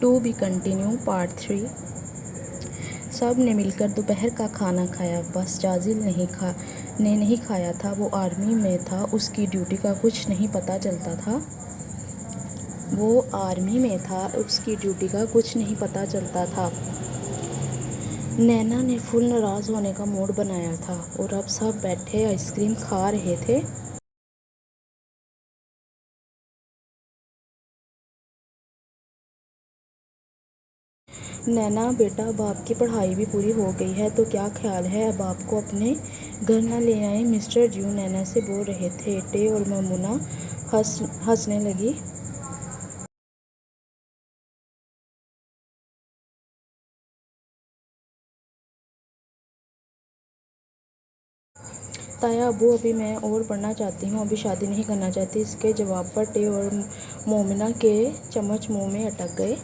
To be continue part 3। सब ने मिलकर दोपहर का खाना खाया। बस जाजिल ने नहीं खाया था। वो आर्मी में था, उसकी ड्यूटी का कुछ नहीं पता चलता था। नैना ने फुल नाराज़ होने का मूड बनाया था और अब सब बैठे आइसक्रीम खा रहे थे। नैना बेटा, अब आपकी पढ़ाई भी पूरी हो गई है तो क्या ख्याल है अब आपको अपने घर ना ले आए? मिस्टर ज्यू नैना से बोल रहे थे। टे और ममूना हंसने लगी। ताया अब्बू, अभी मैं और पढ़ना चाहती हूँ, अभी शादी नहीं करना चाहती। इसके जवाब पर टे और मोमिना के चम्मच मुंह में अटक गए।